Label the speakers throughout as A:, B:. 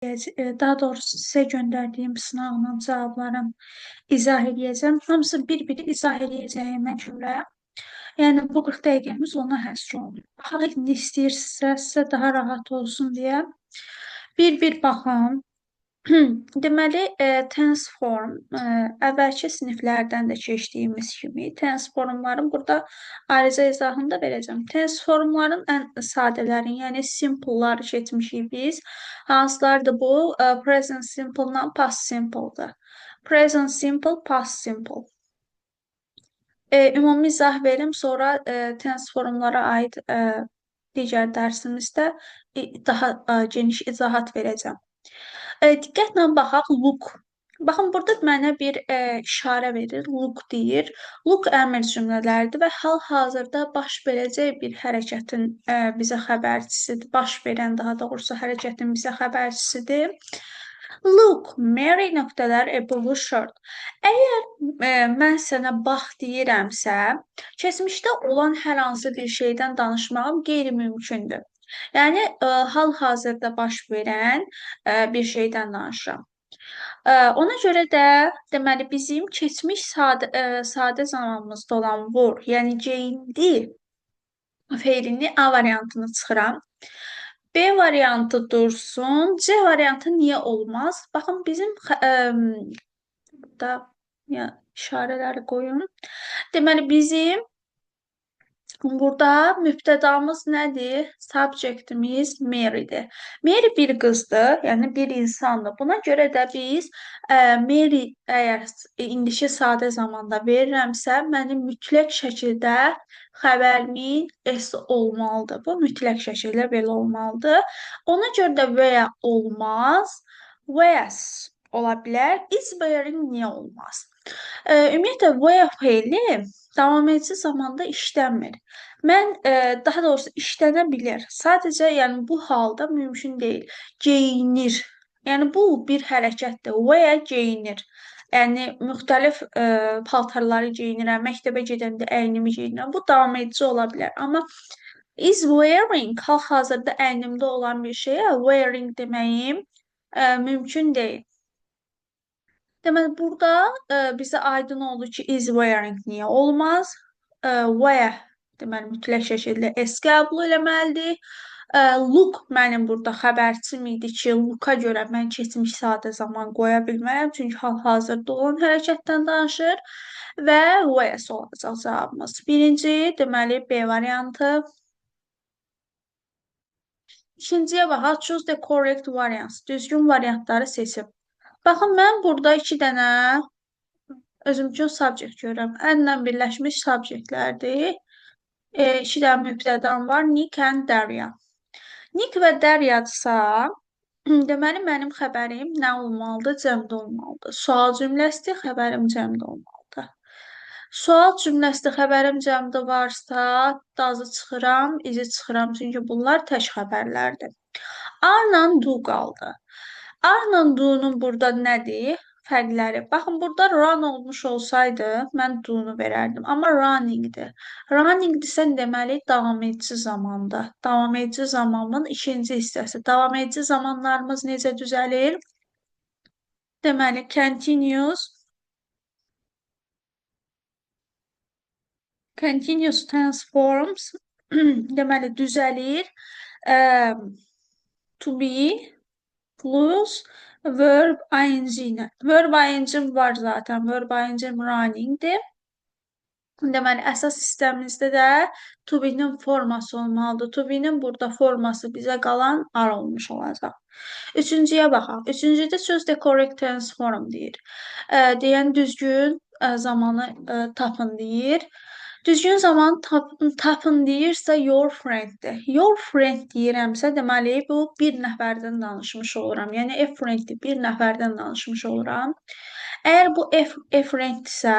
A: Daha doğrusu sizə göndərdiyim sınavın cavablarım izah edəcəm. Hamısı bir-biri izah edəcəyimə görə. Yəni bu 40 dəqiqəmiz ona həsr olunur. Baxaq indi istəyirsinizsə sizə daha rahat olsun deyə bir-bir baxın. Deməli, tense form əvvəlki siniflərdən də keçdiyimiz kimi tense formların burada ayrıca izahını da verəcəm. Tense formların ən sadələrini, yəni simple-ları keçmişik biz. Hansılardır bu? Present simple-la past simple-dır. Present simple, past simple. Ümumi izah verim, sonra tense formlara aid digər dərsimizdə daha geniş izahat verəcəm. Diqqətlə baxaq, look. Baxın, burada mənə bir işarə verir, look deyir. Look əmr cümlələridir və hal-hazırda baş verəcək bir hərəkətin bizə xəbərçisidir. Baş verən, daha doğrusu, hərəkətin bizə xəbərçisidir. Look, Mary nöqtələr a blue shirt. Əgər mən sənə bax deyirəmsə, keçmişdə olan hər hansı bir şeydən danışmağım qeyri-mümkündür. Yəni, hal-hazırda baş verən bir şeydən danışıram. Ona görə də, deməli, bizim keçmiş sadə zamanımızda olan were, yəni geyindi feilini A variantını çıxıram. B variantı dursun. C variantı niyə olmaz? Baxın, bizim burada işarələri qoyun. Deməli, bizim burada mübtədamız nədir? Subjectimiz Mary'dir. Mary bir qızdır, yəni bir insandır. Buna görə də biz Mary əgər indiki sadə zamanda verirəmsə, mənim mütləq şəkildə xəbərimin S olmalıdır. Bu mütləq şəkildə belə olmalıdır. Ona görə də veya olmaz, was ola bilər. Is wearing niyə olmaz? Ümumiyyətlə, were feili davamedici zamanda işlənmir. Mən, daha doğrusu işlənə bilir. Sadəcə, yəni bu halda mümkün deyil. Geyinir. Yəni bu bir hərəkətdir. Wear geyinir. Yəni müxtəlif paltarları geyinirəm. Məktəbə gedəndə əynimi geyinirəm. Bu davam edici ola bilər. Amma is wearing hal-hazırda əynimdə olan bir şeyə wearing deməyim mümkün deyil. Deməli, burada bizə aydın oldu ki, is wearing niyə olmaz? Wear, deməli, mütləq şəkildə S qəbul eləməlidir. Look mənim burada xəbərçim idi ki, look'a görə mən keçmiş sadə zaman qoya bilmərəm, çünki hal-hazırda olan hərəkətdən danışır və was olacaq cavabımız. Birinci, deməli, B variantı. İkinciyə baxaq, choose the correct variants. Düzgün variantları seçib. Baxın, mən burada 2 dənə özüm üçün subject görürəm. Ənlə birləşmiş subjektlərdir. 2 dənə mübtədam var, Nick and Darya. Nick və Daryadırsa, deməli, mənim xəbərim nə olmalıdır? Cəmdə olmalıdır. Sual cümləsidir, xəbərim cəmdə olmalıdır. Sual cümləsidir, xəbərim cəmdə varsa, dazı çıxıram, izi çıxıram, çünki bunlar tək xəbərlərdir. Arla do qaldı. Arla do'nun burada nədir? Fərqləri. Baxın, burada run olmuş olsaydı, mən do'nu verərdim. Amma runningdir. Runningdirsə, deməli, davam edici zamandır. Davam edici zamanın ikinci hissəsi. Davam edici zamanlarımız necə düzəlir? Deməli, continuous tense forms deməli, düzəlir. To be plus verb ing. Verb ing'im var zaten. Verb ing'im running'dir. Deməli, əsas sistemimizdə də to be'nin forması olmalıdır. To be'nin burada forması bizə qalan are olmuş olacaq. Üçüncüyə baxaq. Üçüncüdə choose the correct tense form deyir. Deyən düzgün zamanı tapın deyir. Düzgün zaman tapın deyirsə your frienddir. Your friend deyirəmsə, deməli, bu bir nəfərdən danışmış oluram. Yəni, a frienddir, bir nəfərdən danışmış oluram. Əgər bu a frienddirsə,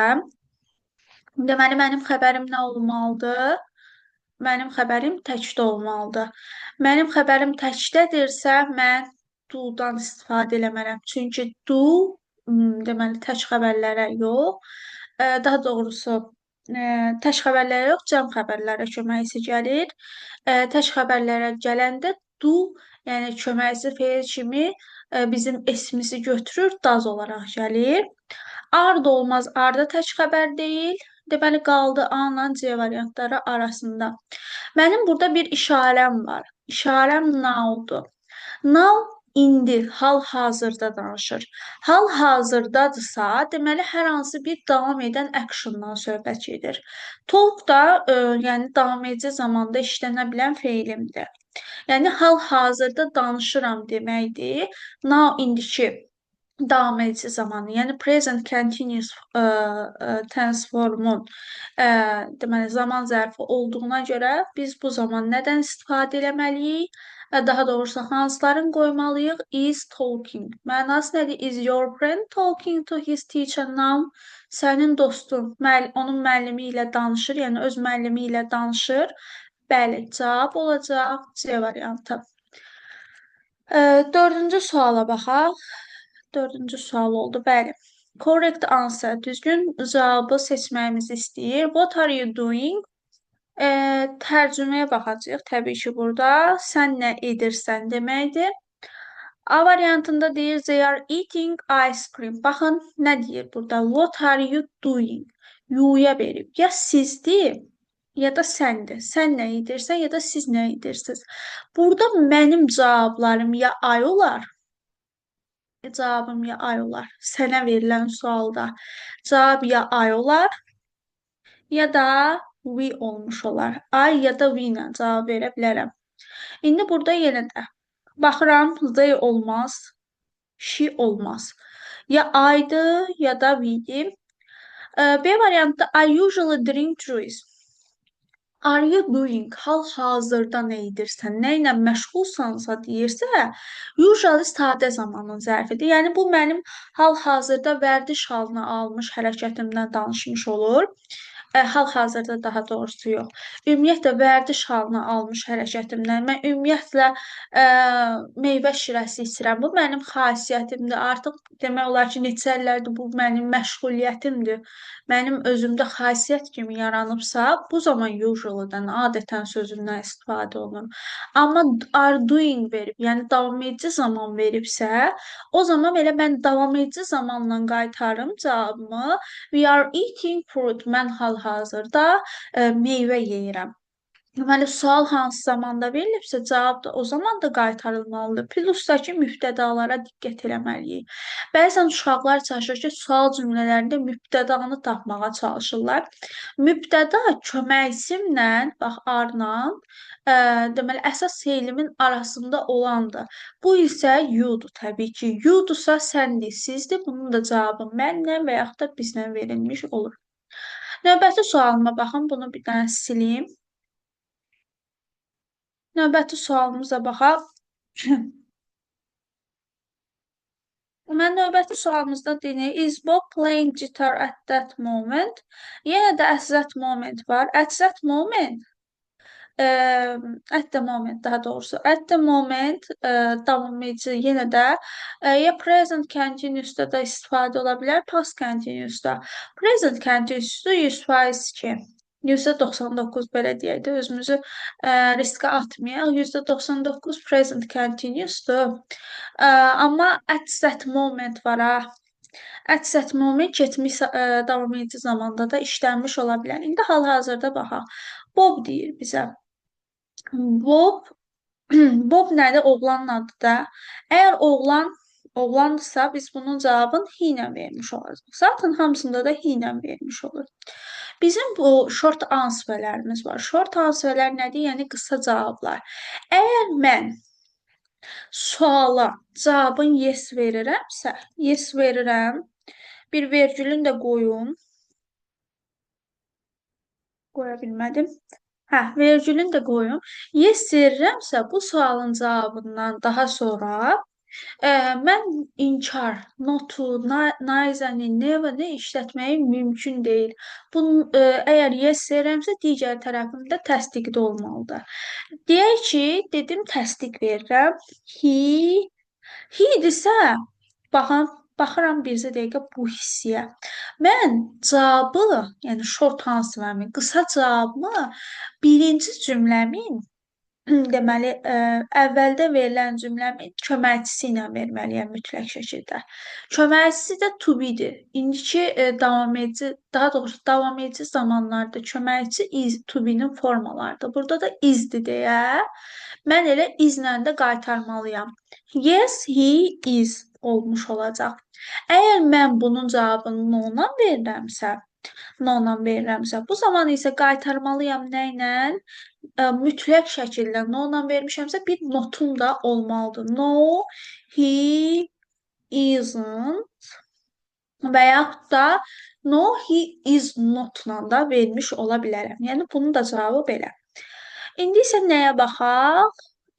A: deməli, mənim xəbərim nə olmalıdır? Mənim xəbərim təkdə olmalıdır. Mənim xəbərim təkdədirsə, mən do-dan istifadə eləmərəm. Çünki do, deməli, tək xəbərlərə yox, daha doğrusu, tək xəbərlərə yox, cəm xəbərlərə köməkçi gəlir. Tək xəbərlərə gələndə do, yəni köməkçi feil kimi bizim esimizi götürür, does olaraq gəlir. Are da olmaz, are da tək xəbər deyil. Deməli qaldı A-la C variantları arasında. Mənim burada bir işarəm var. İşarəm now-dur. Now indi, hal-hazırda danışır. Hal-hazırdadırsa, deməli hər hansı bir davam edən actiondan söhbət gedir. Talk da, yəni davam edici zamanda işlənə bilən feilimdir. Yəni hal-hazırda danışıram deməkdir. Now indiki davam edici zamanı, yəni present continuous tense formun deməli zaman zərfi olduğuna görə biz bu zaman nədən istifadə etməliyik? Daha doğrusu hansıların qoymalıyıq? Is talking. Mənası nədir? Is your friend talking to his teacher now? Sənin dostun onun müəllimi ilə danışır, yəni öz müəllimi ilə danışır. Bəli, cavab olacaq C variantı. Dördüncü suala baxaq. Dördüncü sual oldu. Bəli. Correct answer. Düzgün cavabı seçməyimizi istəyir. What are you doing? Tərcüməyə baxacağıq. Təbii ki, burada sən nə edirsən deməkdir. A variantında deyir they are eating ice cream. Baxın, nə deyir burada? What are you doing? Yu'ya verib. Ya sizdir, ya da səndir. Sən nə edirsən, ya da siz nə edirsiniz. Burada mənim cavablarım ya ay olar, cavabım ya ay olar. Sənə verilən sualda cavab ya ay olar, ya da we olmuş olar. Ay ya da we ilə cavab verə bilərəm. İndi burada yenə də baxıram, they olmaz, she olmaz. Ya aydı, ya da we'dir. B variantda I usually drink juice. Are you doing? Hal-hazırda nə edirsən? Nə ilə məşğulsansa deyirsə, usually sadə zamanın zərfidir. Yəni bu mənim hal-hazırda vərdiş halına almış hərəkətimdən danışmış olur. Hal-hazırda daha doğrusu yox. Ümumiyyətlə vərdiş halına almış hərəkətimdən. Mən ümumiyyətlə meyvə şirəsi içirəm. Bu mənim xasiyyətimdir. Artıq demək olar ki, neçə illərdir bu mənim məşğuliyyətimdir. Mənim özümdə xasiyyət kimi yaranıbsa, bu zaman usually-dan, adətən sözündən istifadə olunur. Amma are doing verib, yəni davam edici zaman veribsə, o zaman elə mən davam edici zamanla qaytarım cavabımı. We are eating fruit. Mən hal-hazırda meyvə yeyirəm. Deməli, sual hansı zamanda verilibsə, cavab da o zaman da qaytarılmalıdır. Plusdakı mübtədalara diqqət eləməliyik. Bəzən uşaqlar çalışır ki, sual cümlələrində mübtədanı tapmağa çalışırlar. Mübtəda köməkçimlə, bax, arla, deməli, əsas feilimin arasında olandır. Bu isə you'dur təbii ki. You'dursa səndir, sizdir. Bunun da cavabı mənlə və yaxud da bizlə verilmiş olur. Növbəti sualıma baxın, bunu bir dənə sileyim. Növbəti sualımıza baxaq. Mən növbəti sualımızda deyir, is Bob playing guitar at that moment? Yenə də at that moment var. At that moment, at the moment daha doğrusu. At the moment davam edici yenə də ya present continuous'da da istifadə ola bilər, past continuous'da. Present continuous'da 100% ki. %99 belə deyək də özümüzü riskə atmayaq. %99 present continuous'dur. Amma at that moment var ha. At that moment keçmiş davam edici zamanda da işlənmiş ola bilər. İndi hal-hazırda baxaq. Bob deyir bizə. Bob Bob nədir? Oğlanın adıdır. Əgər oğlandırsa biz bunun cavabını he ilə vermiş olacaq. Zaten hamısında da he ilə vermiş olur. Bizim bu short answerlərimiz var. Short answerlər nədir? Yəni qısa cavablar. Əgər mən suala cavabın yes verirəmsə, yes verirəm. Bir vergülün də qoyum. Qoya bilmədim. Vergülün də qoyum. Yes verirəmsə, bu sualın cavabından daha sonra mən inkar, notu, neither-ni, never-ni işlətməyim mümkün deyil. Bunun, əgər yes verirəmsə, digər tərəfində təsdiqdə olmalıdır. Deyək ki, dedim təsdiq verirəm. He-dirsə, baxıram bircə dəqiqə bu hissiyə. Mən cavabı, yəni short answermi, qısa cavabımı birinci cümləmin deməli, əvvəldə verilən cümləmi köməkçisi ilə verməliyəm mütləq şəkildə. Köməkçisi də to be-dir. İndiki davam edici, daha doğrusu davam edici zamanlarda köməkçi is, to be-nin formalarıdır. Burada da is-dir deyə mən elə is-lə də qaytarmalıyam. Yes, he is olmuş olacaq. Əgər mən bunun cavabını no-la verirəmsə, bu zaman isə qaytarmalıyam nə ilə? Mütləq şəkildə no-la vermişəmsə bir notum da olmalıdır. No, he isn't və yaxud da no, he is not-la da vermiş ola bilərəm. Yəni bunun da cavabı belə. İndi isə nəyə baxaq?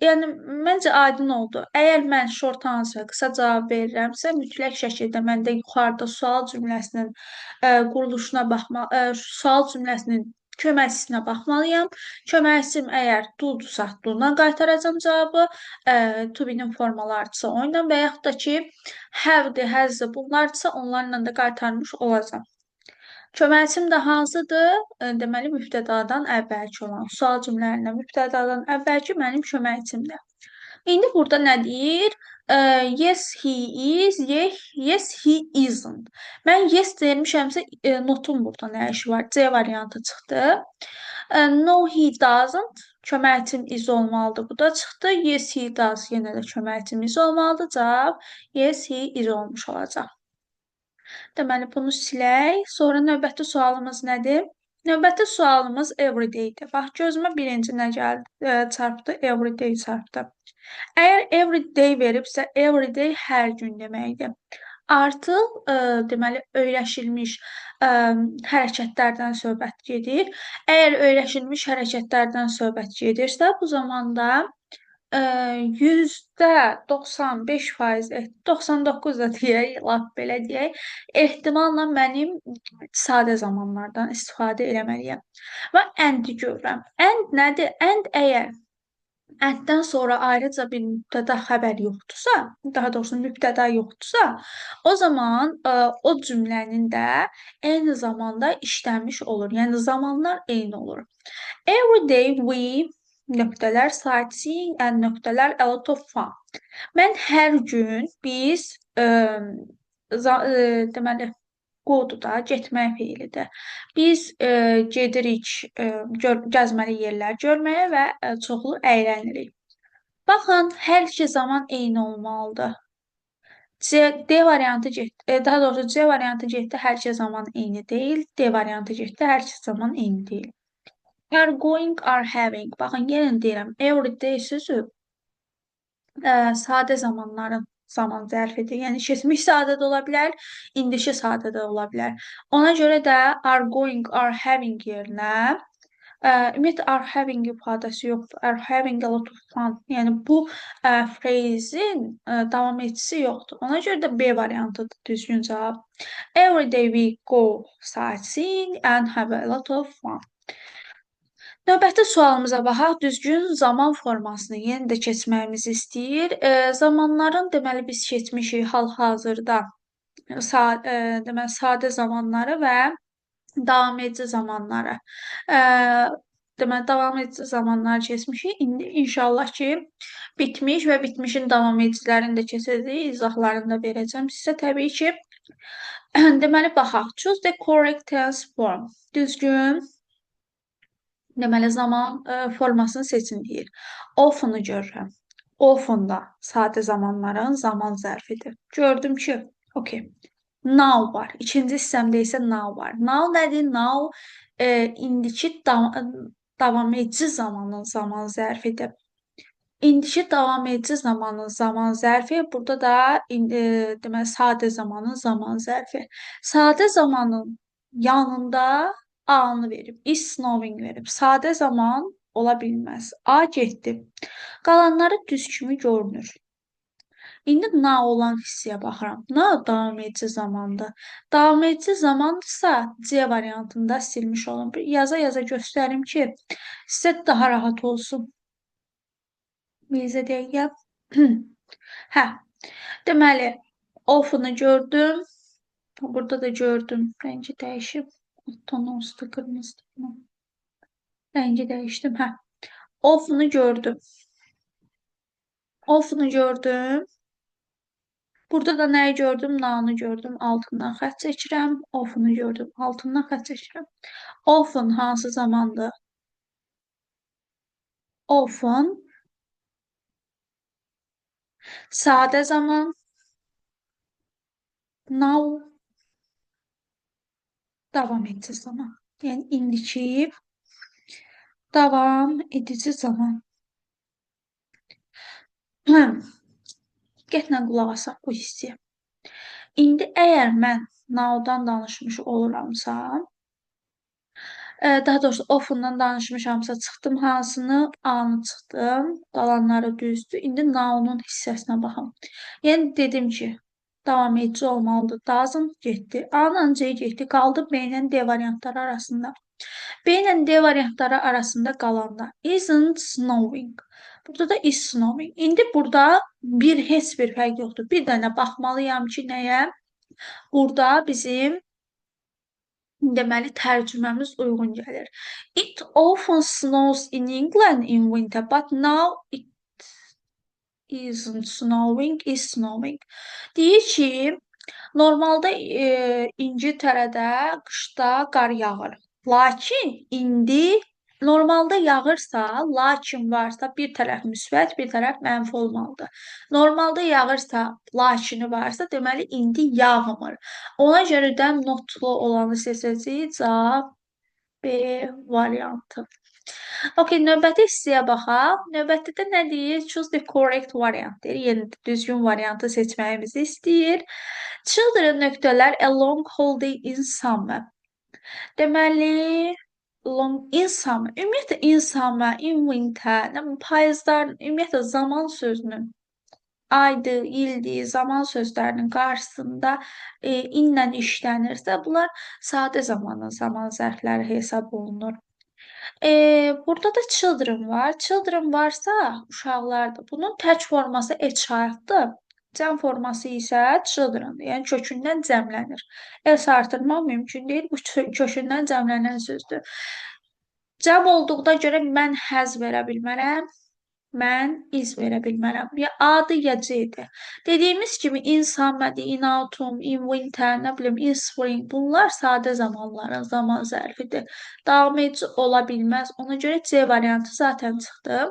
A: Yəni məncə aydın oldu. Əgər mən short answer qısa cavab verirəmsə, mütləq şəkildə mən də yuxarıda sual cümləsinin quruluşuna sual cümləsinin köməkçisinə baxmalıyam. Köməkçim əgər do-dursa, do-dan qaytaracam cavabı. To be-nin formalarıdırsa o ilə və yaxud da ki, have-dir, has-dir bunlardırsa onlarla da qaytarmış olacam. Köməkçim də hansıdır? Deməli, mübtədadan əvvəlki olan sual cümlələrində mübtədadan əvvəlki mənim köməkçimdir. İndi burada nə deyir? Yes, he is, yes, he isn't. Mən yes vermişəmsə, notun burada nə işi var? C variantı çıxdı. No, he doesn't. Köməkçim is olmalıdır. Bu da çıxdı. Yes, he does. Yenə də köməkçim is olmalıdır. Cavab yes, he is olmuş olacaq. Deməli, bunu silək. Sonra növbəti sualımız nədir? Növbəti sualımız everyday-dir. Bax, gözümə birinci nə gəldi? Çarpdı, everyday çarpdı. Əgər everyday veribsə, everyday hər gün deməkdir. Artıq, deməli, öyrəşilmiş hərəkətlərdən söhbət gedir. Əgər öyrəşilmiş hərəkətlərdən söhbət gedirsə, bu zamanda %95%, 99 da deyək, lap belə deyək, ehtimalla mənim sadə zamanlardan istifadə eləməliyəm. Və and-i görürəm. And nədir? And əgər and-dən sonra ayrıca bir mübtəda xəbər yoxdursa, daha doğrusu mübtəda yoxdursa, o zaman o cümlənin də eyni zamanda işlənmiş olur. Yəni zamanlar eyni olur. Every day we nöqtələr sightseeing and nöqtələr a lot of fun. Mən hər gün biz deməli go-dur da, getmək feilidir. Biz gedirik gəzməli yerlər görməyə və çoxlu əylənirik. Baxın, hər iki zaman eyni olmalıdır. D variantı getdi, daha doğrusu C variantı getdi, hər iki zaman eyni deyil. D variantı getdi, hər iki zaman eyni deyil. Are going, are having. Baxın, yenə deyirəm, everyday sözü sadə zamanların zaman zərfidir. Yəni, keçmiş sadə də ola bilər, indiki sadə də ola bilər. Ona görə də are going, are having yerinə ümumiyyətlə, are having ifadəsi yoxdur. Are having a lot of fun. Yəni, bu phrase'in davam edicisi yoxdur. Ona görə də B variantıdır düzgün cavab. Every day we go sightseeing and have a lot of fun. Növbəti sualımıza baxaq. Düzgün zaman formasını yenə də keçməyimizi istəyir. Zamanların deməli biz keçmişik hal-hazırda deməli sadə zamanları və davam edici zamanları. Deməli davam edici zamanları keçmişik. İndi inşallah ki bitmiş və bitmişin davam edicilərini də keçəcəyik, izahlarını da verəcəm sizə təbii ki. Deməli baxaq. Choose the correct tense form. Düzgün deməli, zaman formasını seçin deyir. Often-u görürəm. Often da sadə zamanların zaman zərfidir. Gördüm ki, okey. Now var. İkinci hissəmdə isə now var. Now nədir? Now indiki davam edici zamanın zaman zərfidir. İndiki davam edici zamanın zaman zərfi, burada da deməli, sadə zamanın zaman zərfi. Sadə zamanın yanında A-nı verib, is snowing verib. Sadə zaman ola bilməz. A getdi. Qalanları düz kimi görünür. İndi now olan hissəyə baxıram. Now davam edici zamandır. Davam edici zamandırsa C variantında silmiş olun. Yaza-yaza göstərim ki, sizə daha rahat olsun. Bizə deyək. Hə, deməli, often-u gördüm. Burada da gördüm. Rəngi dəyişib. Tonu üstü qırmızı. Rəngi dəyişdim. Hə. Ofunu gördüm. Ofunu gördüm. Burada da nəyi gördüm? Nounu gördüm. Altından xətt çəkirəm. Ofunu gördüm. Altından xətt çəkirəm. Often hansı zamandır? Often sadə zaman. Now davam edici zaman. Yəni indiki davam edici zaman. Həm, diqqətlə qulaq asaq bu hissiyə. İndi əgər mən now-dan danışmış oluramsa, daha doğrusu often-dan danışmışamsa, çıxdım hansını? A-nı çıxdım. Qalanları düzdür. İndi now-nun hissəsinə baxım. Yəni dedim ki, davam edici olmalıdır. Doesn't getdi. A-nın C getdi. Qaldı B ilə D variantları arasında. B ilə D variantları arasında qalanda isn't snowing. Burada da is snowing. İndi burada heç bir fərq yoxdur. Bir dənə baxmalıyam ki, nəyə? Burada bizim deməli tərcüməmiz uyğun gəlir. It often snows in England in winter, but now it isn't snowing, is snowing. Deyir ki, normalda İngiltərədə qışda qar yağır. Lakin indi normalda yağırsa, lakin varsa bir tərəf müsbət, bir tərəf mənfi olmalıdır. Normalda yağırsa, lakini varsa, deməli indi yağmır. Ona görə də notlu olanı seçəcəyik. Cavab B variantı. Okay, növbəti hissəyə baxaq. Növbətdə nə deyir? Choose the correct variant deyir. Yəni düzgün variantı seçməyimizi istəyir. Children nöqtələr a long holiday in summer. Deməli, long in summer. Ümumiyyətlə in summer, in winter, payızlar, ümumiyyətlə zaman sözünün aydı, ildi, zaman sözlərinin qarşısında inlə işlənirsə, bunlar sadə zamanın zaman zərfləri hesab olunur. Burada da children var. Children varsa uşaqlardır. Bunun tək forması a childdır. Cəm forması isə childrendir. Yəni kökündən cəmlənir. S artırmaq mümkün deyil. Bu kökündən cəmlənən sözdür. Cəm olduqda görə mən həz verə bilmərəm. Mən is verə bilmərəm. Ya A-dır, ya C-dir. Dediyimiz kimi in summer-dir, in autumn, in winter, nə bilim, in spring. Bunlar sadə zamanların zaman zərfidir. Davam edici ola bilməz. Ona görə C variantı zaten çıxdı.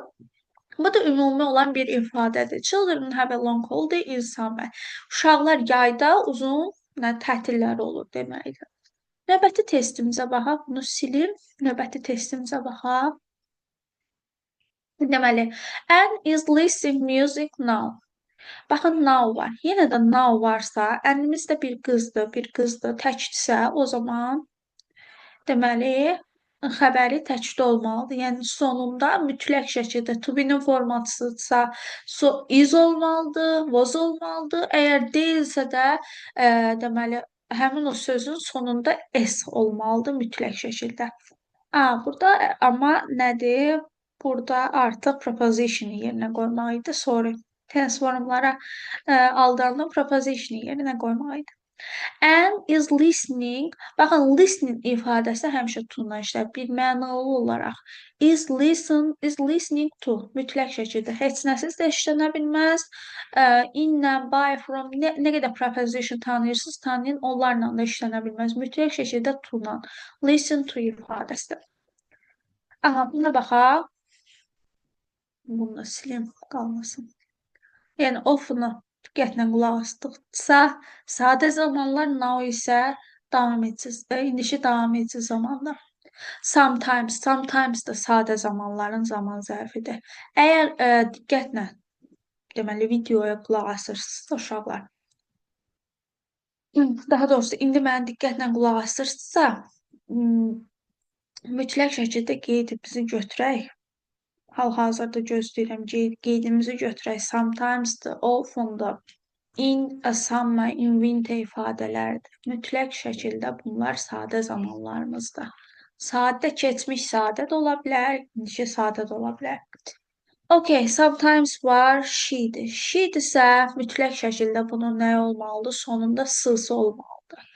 A: Bu da ümumi olan bir ifadədir. Children have a long holiday in summer. Uşaqlar yayda uzun tətilləri olur deməkdir. Növbəti testimizə baxaq. Bunu silim. Növbəti testimizə baxaq. Deməli, Anne is listening music now. Baxın, now var. Yenə də now varsa, Anne'miz də bir qızdır, təkdirsə, o zaman deməli, xəbəri təkdə olmalıdır. Yəni, sonunda mütləq şəkildə to be-nin formasıdsa, is olmalıdır, was olmalıdır. Əgər deyilsə də, deməli, həmin o sözün sonunda s olmalıdır mütləq şəkildə. Burada amma nədir? Burada artıq proposition yerinə qoymaq idi. Sorry. Tense formlara aldandım. Proposition yerinə qoymaq idi. And is listening. Baxın, listening ifadəsi həmişə to-la işlər. Bir mənalı olaraq. Is listening to. Mütləq şəkildə. Heç nəsiz də işlənə bilməz. In-lə, by, from, nə qədər preposition tanıyırsınız, tanıyın. Onlarla da işlənə bilməz. Mütləq şəkildə to-la. Listen to ifadəsi. Buna baxaq. Bunu da silim, qalmasın. Yəni, ofunu diqqətlə qulaq asdıqsa, sadə zamanlar, now isə indiki davam edici zamanlar. Sometimes da sadə zamanların zaman zərfidir. Əgər diqqətlə, deməli, videoya qulaq asırsınızsa, uşaqlar, daha doğrusu, indi mənə diqqətlə qulaq asırsınızsa, mütləq şəkildə qeydimizi götürək. Hal-hazırda gözləyirəm, qeydimizi götürək. Sometimes-dır, often-dır, in, a summer, in winter ifadələrdir. Mütləq şəkildə bunlar sadə zamanlarımızdır. Sadə keçmiş sadə də ola bilər, indiki sadə də ola bilər. Okay, sometimes var, she'dir. She'dirsə mütləq şəkildə bunun nə olmalıdır? Sonunda s olmalıdır.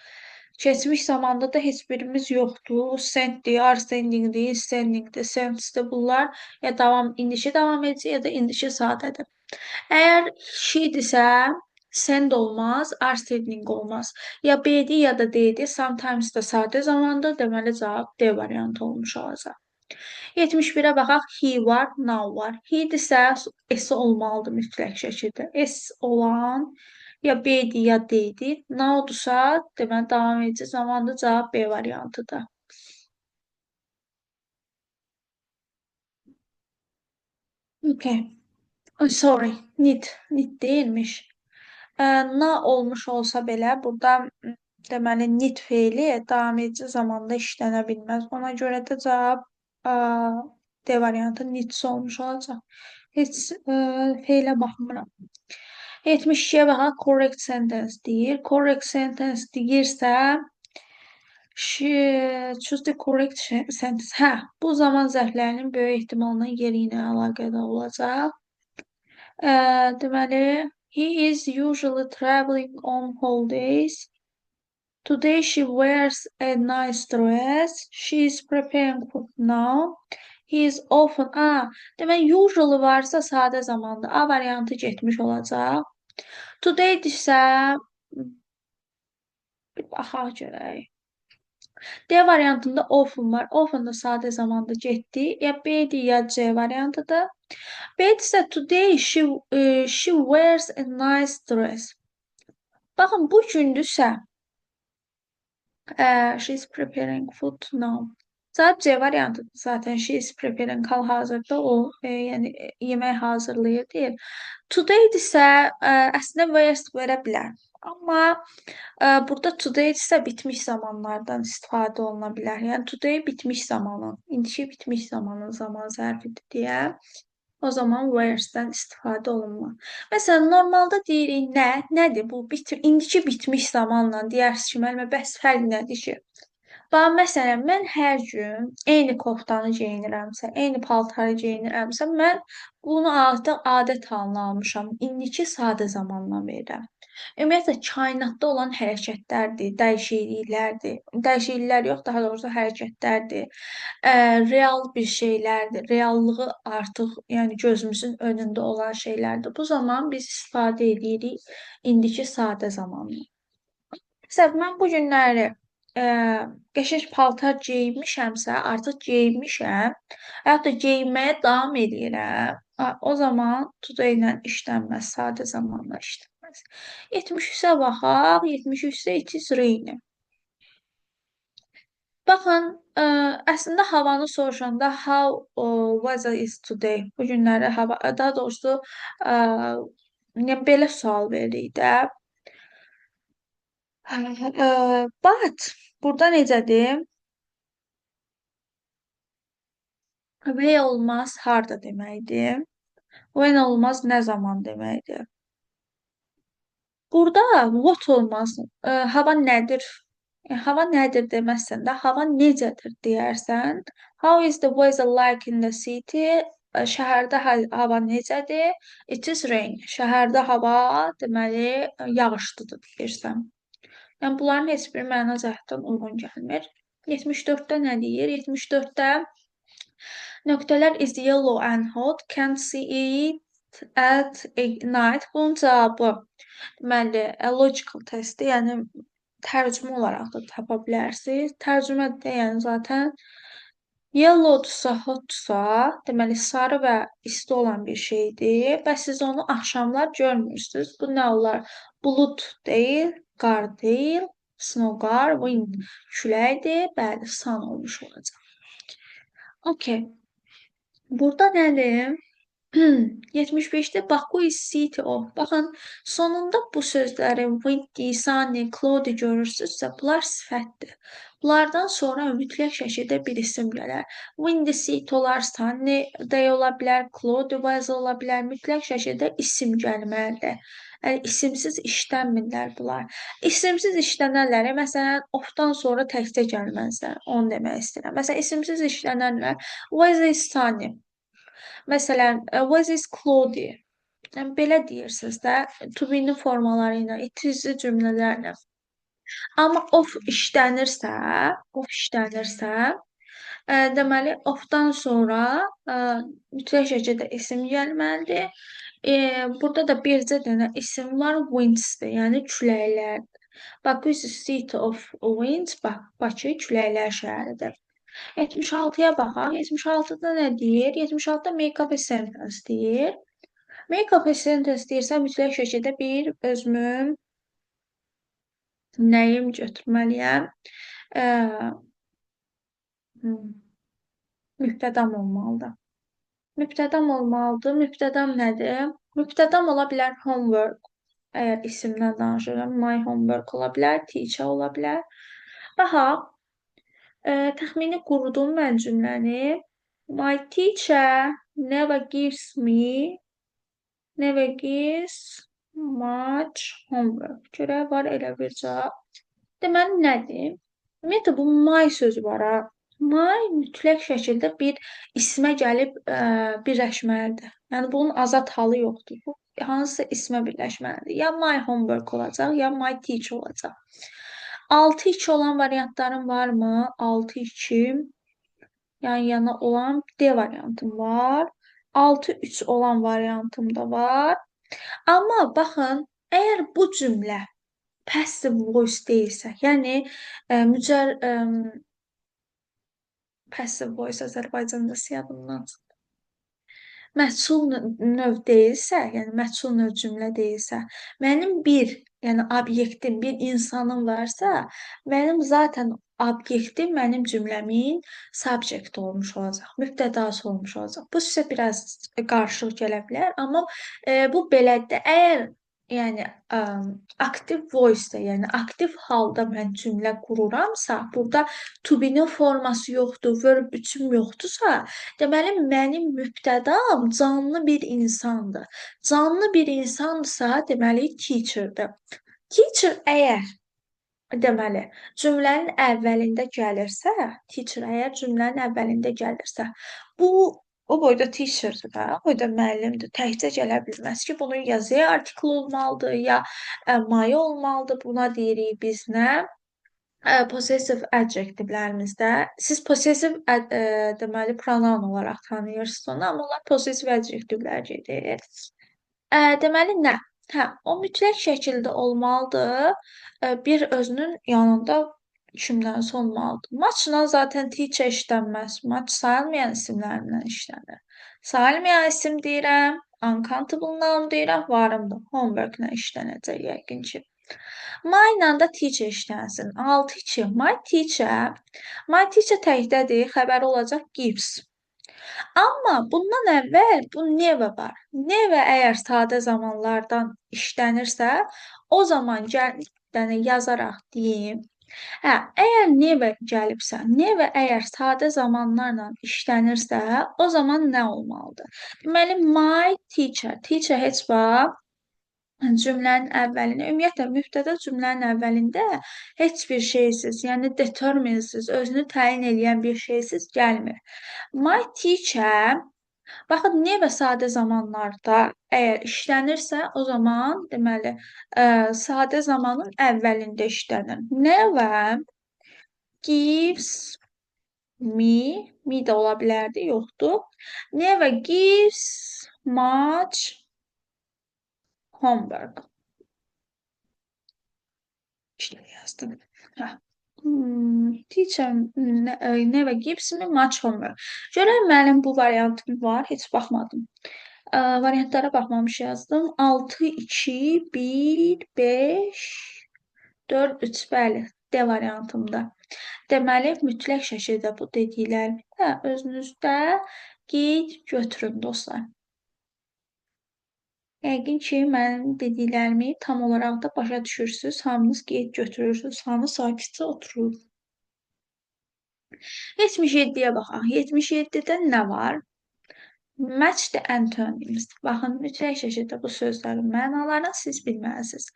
A: Keçmiş zamanda da heç birimiz yoxdur. Senddir, are sendingdir, sendingdir, sendsdir. Bunlar ya davam, indişi davam edici ya da indişi sadədir. Əgər she'dirsə, send olmaz, are sending olmaz. Ya B'di ya da D'di. Sometimes da sadə zamandır. Deməli cavab D variantı olmuş olacaq. 71-ə baxaq. He var, now var. He-dirsə S olmalıdır mütləq şəkildə. S olan ya B-dir ya D-dir. Now-dursa deməli davam edici zamandır. Cavab B variantıdır. Okay. Oh, sorry. Need değilmiş. Na olmuş olsa belə burada deməli need feili davam edici zamanda işlənə bilməz. Ona görə də cavab ə, D variantı needs olmuş olacaq. Heç feilə baxmıram. 72-yə baxaq, correct sentence deyir. Correct sentence deyirsə, she choose the correct sentence. Hə, bu zaman zərflərinin böyük ehtimalla yeri ilə əlaqədar olacaq. Deməli, he is usually traveling on holidays. Today she wears a nice dress. She is preparing food now. He is often... demək usually varsa sadə zamanda A variantı getmiş olacaq. Today'dirsə bir baxaq görək. D variantında often var. Often da sadə zamanda getdi. Ya B'dir ya C variantıdır. B'dirsə today she wears a nice dress. Baxın bu gündürsə she's preparing food now. Saat C variantıdır zaten. She is preparing hal-hazırda o yəni yemək hazırlayır deyil. Today'dirsə əslində wears verə bilər. Amma burada today isə bitmiş zamanlardan istifadə oluna bilər. Yəni today bitmiş zamanın, indiki bitmiş zamanın zaman zərfidir deyə o zaman where'dən istifadə olunmur. Məsələn, normalda deyirik nə? Nədir bu? İndiki bitmiş zamanla deyərsiniz ki, müəllimə bəs fərq nədir ki? Bax, məsələn, mən hər gün eyni koftanı geyinirəmsə, eyni paltarı geyinirəmsə, mən bunu adət halına almışam. İndiki sadə zamanla verirəm. Ümumiyyətlə, kainatda olan hərəkətlərdir, dəyişikliklərdir. Dəyişikliklər yox, daha doğrusu hərəkətlərdir. Real bir şeylərdir. Reallığı artıq, yəni gözümüzün önündə olan şeylərdir. Bu zaman biz istifadə edirik indiki sadə zamanla. Məsələn, mən bu günləri qəşəng paltar geyinmişəmsə, artıq geyinmişəm, hətta geyinməyə davam edirəm. O zaman today ilə işlənməz, sadə zamanla işlənməz. 73-ə baxaq. 73-də it is raining. Baxın, əslində havanı soruşanda how weather is today. Bu günləri hava, daha doğrusu yəni belə sual veririk də. But burada necədir? Where olmaz harda deməkdir. When olmaz nə zaman deməkdir. Burada what olmaz. Hava nədir? Hava nədir deməzsən də, hava necədir deyərsən. How is the weather like in the city? Şəhərdə hava necədir? It is rain. Şəhərdə hava deməli yağışlıdır deyirsən. Yəni bunların heç bir məna cəhətdən uyğun gəlmir. 74-də nə deyir? 74-də nöqtələr is yellow and hot, can't see it at night. Bunun cavabı deməli logical testdir, yəni tərcümə olaraq da tapa bilərsiniz. Tərcümə də yəni zaten yellowdursa, hotdursa, deməli sarı və isti olan bir şeydir. Bəs siz onu axşamlar görmürsünüz. Bu nə olar? Bulut deyil, qar deyil, snow qar, wind küləkdir. Bəli, sun olmuş olacaq. Okay. Burada nədir? 75-də Baku is city of. Baxın, sonunda bu sözləri windy, sunny, cloudy görürsünüzsə, bunlar sifətdir. Bunlardan sonra mütləq şəkildə bir isim gələr. Windy city olar, sunny day ola bilər, cloudy weather ola bilər. Mütləq şəkildə isim gəlməlidir. Yəni, isimsiz işlənmirlər bunlar. İsimsiz işlənənləri, məsələn, of-dan sonra təkcə gəlməzlər. Onu demək istəyirəm. Məsələn, isimsiz işlənənlər weather is sunny. Məsələn, was is cloudy. Yəni belə deyirsiniz də, to be-nin formaları ilə, it is cümlələrlə. Amma of işlənirsə, deməli ofdan sonra mütləq şəkildə isim gəlməlidir. Burada da bircə dənə isim var, windsdir, yəni küləklərdir. Bax, city of winds, bax, Bakı küləklər şəhəridir. 76-ya baxaq. 76-da nə deyir? 76-da make up a sentence deyir. Make up a sentence deyirsə, mütləq şəkildə bir özümün nəyim götürməliyəm? Ə, mübtədam olmalıdır. Mübtədam olmalıdır. Mübtədam nədir? Mübtədam ola bilər homework. Əgər isimdən danışıram, my homework ola bilər, teacher ola bilər. Baxaq, təxmini qurdum mən cümləni. My teacher never gives much homework. Görək var elə bir cavab. Deməli nədir? Ümumiyyətlə bu my sözü var ha. My mütləq şəkildə bir ismə gəlib birləşməlidir. Yəni bunun azad halı yoxdur. Bu hansısa ismə birləşməlidir. Ya my homework olacaq, ya my teacher olacaq. 6-2 olan variantların varmı? 6-2 yan-yana olan D variantım var. 6-3 olan variantım da var. Amma baxın, əgər bu cümlə passive voice deyilsə, yəni passive voice Azərbaycanda yadımdan çıxdı. Məchul növ deyilsə, yəni məchul növ cümlə deyilsə, mənim bir, yəni obyektim, bir insanım varsa, mənim zaten obyektim mənim cümləmin subject olmuş olacaq, mübtədası olmuş olacaq. Bu sizə biraz qarışıq gələ bilər, amma bu belədir. Əgər yəni aktiv voice-da, yəni aktiv halda mən cümlə qururamsa, burada to be-nin forması yoxdur, verb biçim yoxdursa, deməli mənim mübtədam canlı bir insandır. Canlı bir insandırsa, deməli teacher-dır. Teacher əgər deməli cümlənin əvvəlində gəlirsə, teacher əgər cümlənin əvvəlində gəlirsə, bu o boyda teacherdir də, o boyda müəllimdir. Təkcə gələ bilməz ki, bunun ya Z artikli olmalıdır, ya maye olmalıdır. Buna deyirik biz nə? Possessive adjectivlərimizdə siz possessive deməli pronoun olaraq tanıyırsınız onu, amma onlar possessive adjectivlər gedir. Deməli nə? Hə, o mütləq şəkildə olmalıdır. Bir özünün yanında cümləsi olmalıdır. Matchla zaten teacher işlənməz. Match sayılmayan isimlərlə işlənir. Sayılmayan isim deyirəm, uncountable noun deyirəm, varımdır. Homework-la işlənəcək yəqin ki. My ilə də teacher işlənsin. 6-2. My teacher təkdədir. Xəbəri olacaq gives. Amma bundan əvvəl bu never var. Never əgər sadə zamanlardan işlənirsə, o zaman gələni yazaraq deyim. Hə, əgər never gəlibsə, never əgər sadə zamanlarla işlənirsə, o zaman nə olmalıdır? Deməli, my teacher. Teacher heç vaxt cümlənin əvvəlində, ümumiyyətlə mübtəda cümlənin əvvəlində heç bir şeysiz, yəni determinsiz, özünü təyin edən bir şeysiz gəlmir. My teacher, baxın, never sadə zamanlarda əgər işlənirsə, o zaman deməli sadə zamanın əvvəlində işlənir. Never gives me də ola bilərdi, yoxdur. Never gives much homework. İşte yazdım. Hə. Teacher never gives me much homework. Görək mənim bu variantım var, heç baxmadım. Variantlara baxmamış yazdım. 6, 2, 1, 5, 4, 3, bəli, D variantımda. Deməli, mütləq şəkildə bu dediklərimi də özünüzdə qeyd götürün, dostlar. Yəqin ki, mənim dediklərimi tam olaraq da başa düşürsünüz, hamınız qeyd götürürsünüz, hamı sakitcə oturur. 77-yə baxaq. 77-də nə var? Match the antonyms. Baxın, mütləq şəkildə bu sözlərin mənalarını siz bilməlisiniz.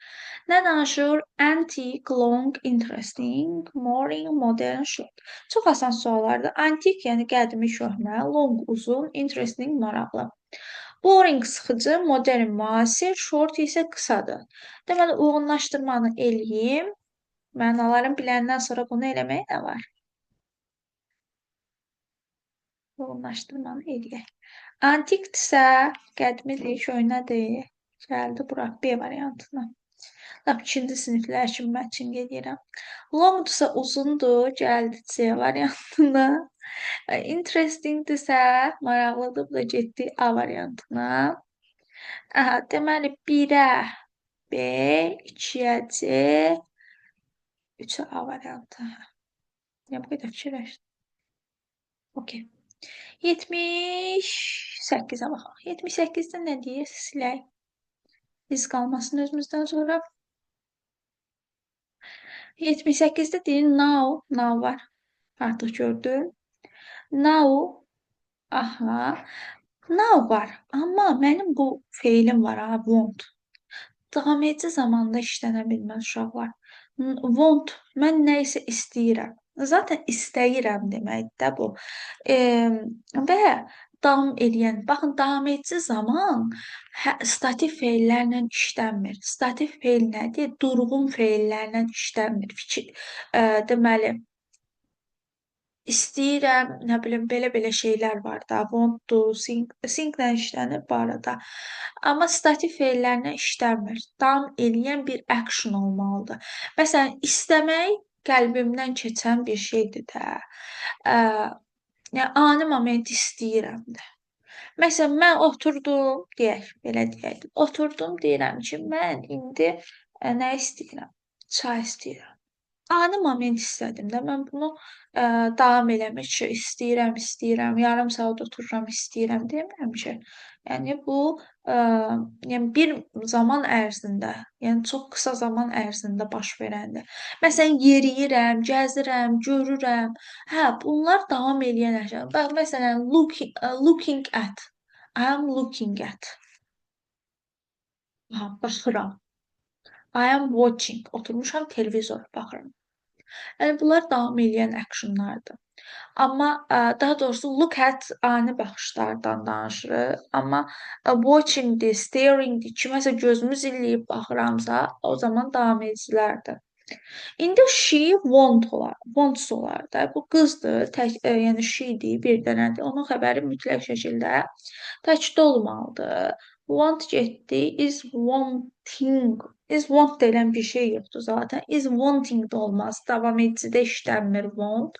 A: Nə danışır? Antique, long, interesting, boring, modern, short. Çox asan suallardır. Antik, yəni qədimi, köhnə, long, uzun, interesting, maraqlı. Boring sıxıcı, modern müasir, short isə qısadır. Deməli, uyğunlaşdırmanı eləyim. Mənalarını biləndən sonra bunu eləmək nə var? Yoğunlaşdırmanı eləyək. Antikdirsə, qədimidir, köhnədir. Gəldi bura B variantına. Lap ikinci siniflər kimi matching edirəm. Longdursa uzundur, gəldi C variantına. Interestingdirsə, maraqlıdır, bu da getdi A variantına. Aha, deməli 1-ə B, 2-yə C, 3-ə A variantı. Niyə bu qədər fikirləşdim? Okey. 78-ə baxaq. 78-də nə deyir? Silək. İz qalmasın özümüzdən sonra. 78-də deyir now. Now var. Artıq gördüm. Now. Aha. Now var. Amma mənim bu feilim var ha. Want. Davam edici zamanda işlənə bilməz uşaqlar. Want. Mən nə isə istəyirəm. Zaten istəyirəm deməkdir də bu. E, və davam edən, baxın, davam edici zaman statik feillərlə işlənmir. Statik feil nədir? Durğun feillərlə işlənmir. Deməli, istəyirəm, nə bilim, belə-belə şeylər var da. Want to, think-lə işlənir bu arada. Amma statik feillərlə işlənmir. Davam eləyən bir action olmalıdır. Məsələn, istəmək qəlbimdən keçən bir şeydir də. Ə, yəni, ani moment istəyirəm də. Məsələn, mən oturdum, deyək, belə deyək. Oturdum, deyirəm ki, mən indi nə istəyirəm? Çay istəyirəm. Ani moment istədim də. Mən bunu davam eləmək üçün istəyirəm, yarım saat otururam, istəyirəm demirəm ki. Yəni bu yəni bir zaman ərzində, yəni çox qısa zaman ərzində baş verəndir. Məsələn, yeriyirəm, gəzirəm, görürəm. Hə, bunlar davam eləyən əşyalar. Bax, məsələn, looking at. I am looking at. Ha, baxıram. I am watching. Oturmuşam televizor baxıram. Yəni bunlar davam eləyən actionlardır. Amma daha doğrusu look at ani baxışlardan danışırıq. Amma watchingdir, staringdir, kiməsə gözümü zilləyib baxıramsa, o zaman davam edicilərdir. İndi she wants olar da. Bu qızdır, yəni she'dir, bir dənədir. Onun xəbəri mütləq şəkildə təkdə olmalıdır. Want getdi, is wanting. Is want deyilən bir şey yoxdur zaten. Is wanting da olmaz. Davam edicidə işlənmir want.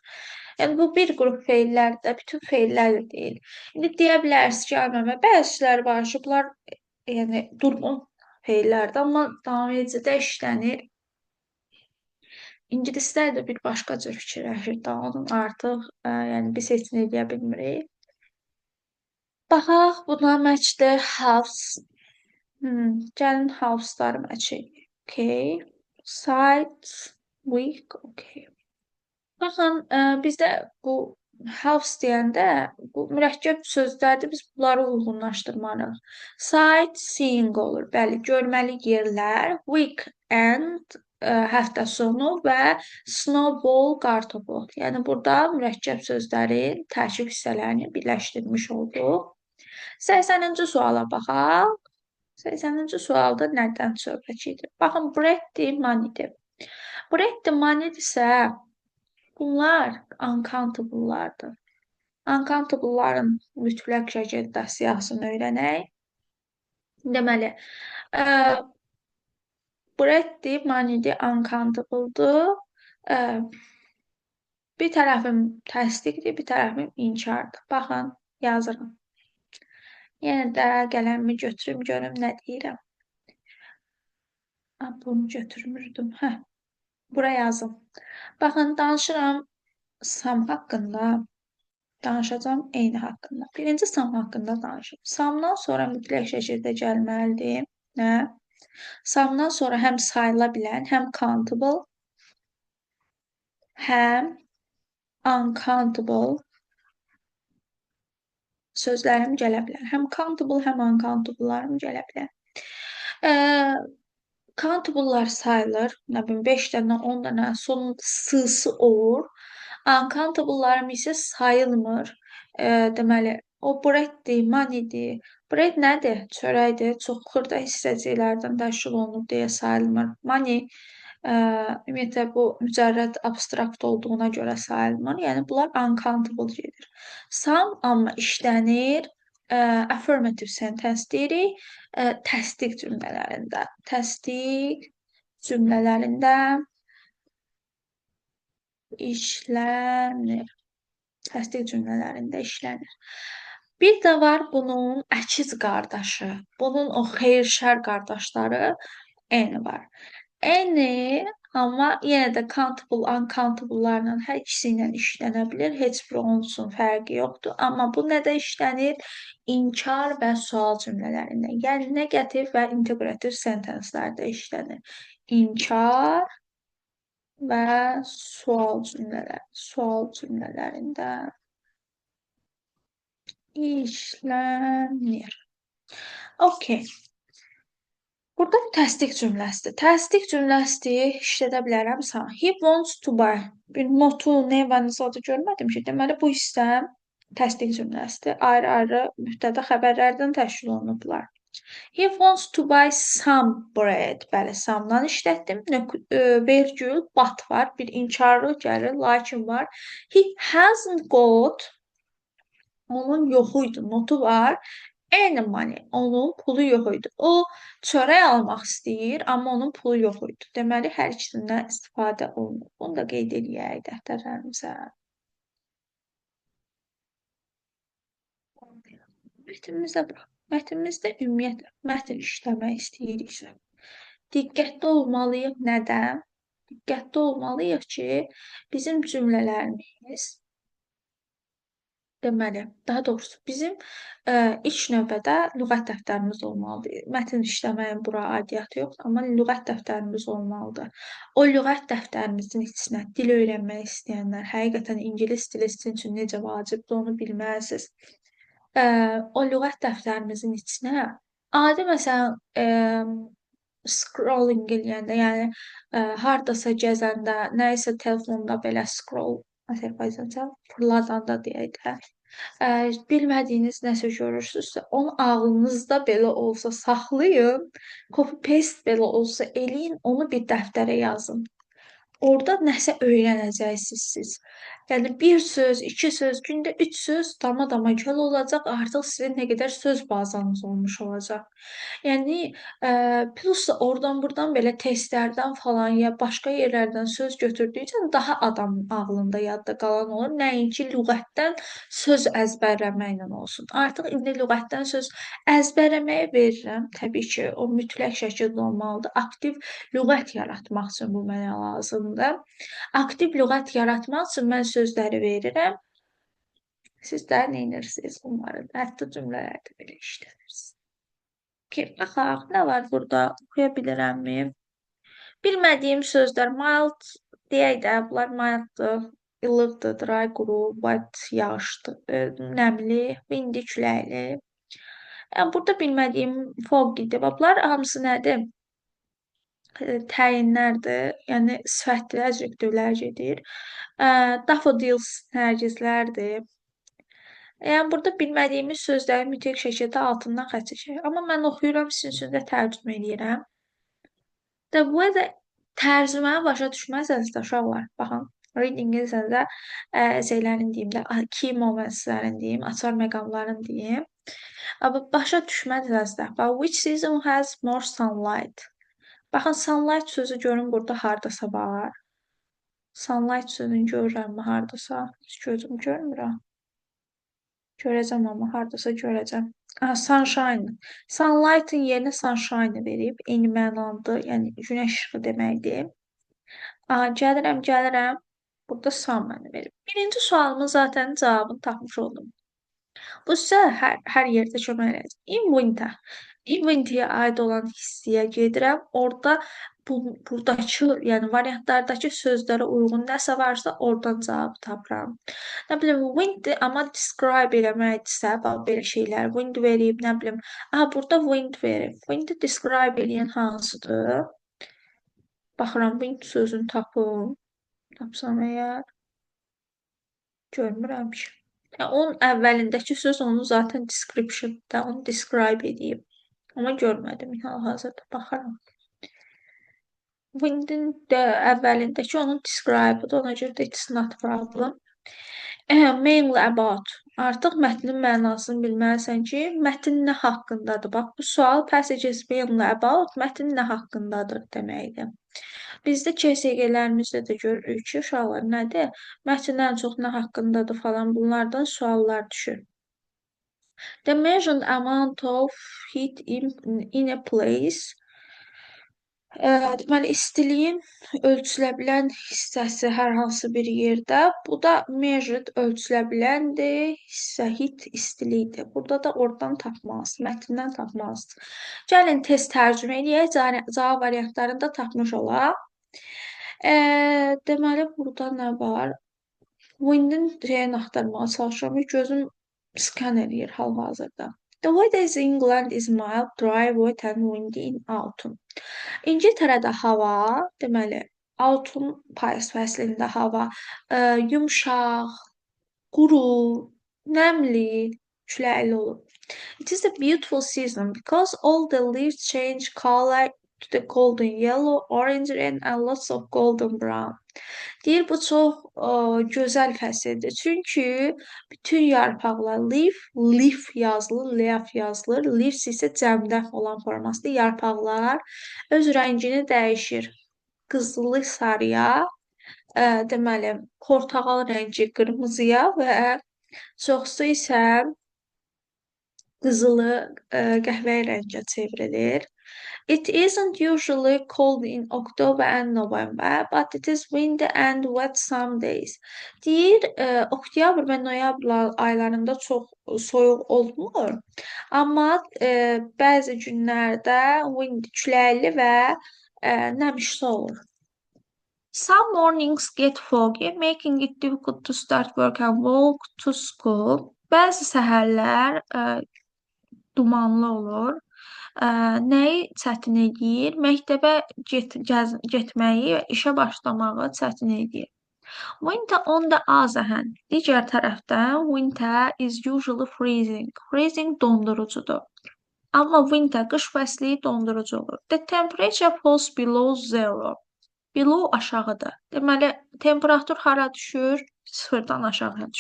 A: Yəni bu bir qrup feillərdə, bütün feillər də deyil. İndi deyə bilərsiniz ki, Əməmə, bəziləri var ki, bunlar yəni durğun feillərdir, amma davam edicidə işlənir. İngilislər də bir başqa cür fikirləşir də, onun artıq yəni biz heç nə edə bilmirik. Baxaq, buna matchdir house. Gəlin house-ları match edək. Okay. Site, week, okay. Baxın, bizdə bu house deyəndə bu mürəkkəb sözlərdir, biz bunları uyğunlaşdırmalıyıq. Sightseeing olur, bəli, görməli yerlər, weekend, həftə sonu və snowball, qartopu. Yəni burada mürəkkəb sözlərin tərkib hissələrini birləşdirmiş olduq. 80-ci suala baxaq. 80-ci sualda nədən söhbət gedir? Baxın, breaddir, moneydir. Breaddir, moneydirsə, bunlar uncountable'lardır. Uncountable'ların mütləq şəkildə siyahısını öyrənək. Deməli, breaddir, moneydir, uncountable'dır. Bir tərəfim təsdiqdir, bir tərəfim inkardır. Baxın, yazıram. Yenə də qələmimi götürüm, görüm nə deyirəm. Bunu götürmürdüm. Bura yazım. Baxın, danışıram Sam haqqında. Danışacağım eyni haqqında. Birinci Sam haqqında danışım. Samdan sonra mütləq şəkildə gəlməlidir. Nə? Samdan sonra həm sayıla bilən, həm countable, həm uncountable sözlərim gələ bilər. Həm countable, həm uncountable'larım gələ bilər. Countable'lar sayılır. Nə bilim 5 dənə, 10 dənə, sonun s-sı olur. Uncountable'larım isə sayılmır. Deməli, o breaddir, moneydir. Bread nədir? Çörəkdir. Çox xırda hissəciklərdən təşkil olunub deyə sayılmır. Money Ümumiyyətlə bu mücərrəd abstrakt olduğuna görə sayılmır. Yəni bunlar uncountable gedir. Some amma işlənir. Affirmative sentence deyirik. Təsdiq cümlələrində. Təsdiq cümlələrində işlənir. Təsdiq cümlələrində işlənir. Bir də var bunun əkiz qardaşı. Bunun o xeyir-şər qardaşları eyni var. Eyni, amma yenə də countable, uncountable-larla hər ikisi ilə işlənə bilər. Heç bir onun üçün fərqi yoxdur. Amma bu nədə işlənir? İnkar və sual cümlələrində. Yəni negativ və integrativ sentencelərdə işlənir. İnkar və sual cümlələrində işlənir. Okay. Burada təsdiq cümləsidir. Təsdiq cümləsi işlədə bilərəm sana. He wants to buy. Bir notu, ne və zadı görmədim ki. Deməli, bu hissə təsdiq cümləsidir. Ayrı-ayrı mübtəda xəbərlərdən təşkil olunublar. He wants to buy some bread. Bəli, some-dan işlətdim. Vergül, but var. Bir inkarlı gəlir, lakin var. He hasn't got. Onun yoxu idi, notu var. Any money, onun pulu yox idi. O çörək almaq istəyir, amma onun pulu yox idi. Deməli, hər ikisindən istifadə olunur. Bunu da qeyd eləyək dəftərlərimizə. Mətnimizdə bax. Mətnimizdə ümumiyyətlə mətn işləmək istəyiriksə, diqqətli olmalıyıq nədən? Diqqətli olmalıyıq ki, bizim cümlələrimiz deməli, daha doğrusu bizim ilk növbədə lüğət dəftərimiz olmalıdır. Mətn işləməyin bura aidiyyatı yoxdur, amma lüğət dəftərimiz olmalıdır. O lüğət dəftərimizin içinə dil öyrənmək istəyənlər, həqiqətən ingilis dili sizin üçün necə vacibdir, onu bilməlisiniz. O lüğət dəftərimizin içinə adi məsələn scrolling eləyəndə, yəni hardasa gəzəndə, nə isə telefonda belə scroll Azərbaycanca fırladanda deyək də, bilmədiyiniz nəsə görürsünüzsə, onu ağlınızda belə olsa saxlayın, copy paste belə olsa eləyin, onu bir dəftərə yazın. Orada nəsə öyrənəcəksiniz siz. Yəni bir söz, iki söz, gündə üç söz dama-dama göl olacaq, artıq sizin nə qədər söz bazanız olmuş olacaq. Yəni plus da oradan-burdan belə testlərdən falan ya başqa yerlərdən söz götürdükcə daha adamın ağlında yadda qalan olur. Nəinki lüğətdən söz əzbərləməklə olsun. Artıq indi lüğətdən söz əzbərləməyə verirəm. Təbii ki, o mütləq şəkildə olmalıdır. Aktiv lüğət yaratmaq üçün bu mənə lazımdır. Aktiv lüğət yaratmaq üçün mən sözləri verirəm. Sizlər nə edirsiniz bunları? Hətta cümlələrdə belə işlənirsiniz. Baxaq, nə var burada? Oxuya bilirəmmi? Bilmədiyim sözlər mild deyək də, bunlar milddır. Illıqdır, dry, quru, wet, yağışdır, nəmli, windy, küləkli. Yəni, burada bilmədiyim foggy-dir. Bunlar hamısı nədir? Təyinlərdir, yəni sifətli adjektivlər gedir. Daffodils nərgizlərdir. Yəni burada bilmədiyimiz sözləri mütləq şəkildə altından xətt çəkək. Amma mən oxuyuram, sizin üçün də tərcümə edirəm. The weather tərcüməni başa düşməsənizdə uşaqlar, baxın, reading-inizdə şeylərin deyim də, key momentslərin deyim, açar məqamların deyim. Başa düşməsənizdə, which season has more sunlight? Baxın, sunlight sözü görün burada hardasa var. Sunlight sözünü görürəmmi hardasa? Heç gözüm görmürəm. Görəcəm amma hardasa görəcəm. Sunshine. Sunlight'ın yerinə sunshine verib. Eyni mənalıdır. Yəni günəş işığı deməkdir. Gəlirəm. Burada sun mənə verib. Birinci sualımın zaten cavabını tapmış oldum. Bu sizə hər yerdə kömək edəcək. In winter. In winter'ə aid olan hissəyə gedirəm. Orada buradakı, yəni variantlardakı sözlərə uyğun nəsə varsa, oradan cavab tapıram. Nə bilim, wind amma describe eləməkdirsə, bax belə şeylər, wind verib, nə bilim, burada wind verib. Wind describe eləyən hansıdır? Baxıram, wind sözünü tapsam əgər, görmürəm ki. Onun əvvəlindəki söz onu zaten description-da, onu describe edib. Amma görmədim, hal-hazırda baxaram. Wind'in də əvvəlindəki onun describe-dır, ona görə də it's not problem. Mainly about. Artıq mətnin mənasını bilməlisən ki, mətn nə haqqındadır. Bax, bu sual passage is mainly about mətn nə haqqındadır deməkdir. Bizdə KSG-lərimizdə də görürük ki, uşaqlar nədir? Mətn ən çox nə haqqındadır falan bunlardan suallar düşür. The measured amount of heat in a place. Deməli, istiliyin ölçülə bilən hissəsi hər hansı bir yerdə. Bu da measured ölçülə biləndir. Hissə heat istilikdir. Burada da oradan tapmalısınız, mətndən tapmalısınız. Gəlin test tərcümə edək. Cavab variantlarında tapmış olaq. Deməli, burada nə var? Wind'in şeyini axtarmağa çalışıram. Gözüm skan eləyir hal-hazırda. The weather in England is mild, dry, wet and windy in autumn. İngiltərədə hava, deməli, autumn payız fəslində hava yumşaq, quru, nəmli, küləkli olur. It is a beautiful season because all the leaves change color to the golden yellow, orange and lots of golden brown. Deyir bu çox gözəl fəsildir. Çünki bütün yarpaqlar leaf yazılır, leaf yazılır. Leaves isə cəmdə olan formasıdır. Yarpaqlar öz rəngini dəyişir. Qızılı sarıya, deməli, portağal rəngi qırmızıya və çoxsu isə qızılı qəhvəyi rəngə çevrilir. It isn't usually cold in October and November, but it is windy and wet some days. Deyir, oktyabr və noyabr aylarında çox soyuq olmur, amma bəzi günlərdə windy küləkli və nəmişli olur. Some mornings get foggy, making it difficult to start work and walk to school. Bəzi səhərlər dumanlı olur. Nəyi çətin edir? Məktəbə getməyi və işə başlamağı çətin edir. Winter on the other hand, digər tərəfdən winter is usually freezing. Freezing dondurucudur. Amma winter qış fəsli dondurucu olur. The temperature falls below zero. Below aşağıdır. Deməli, temperatur hara düşür? Sıfırdan aşağıya düşür.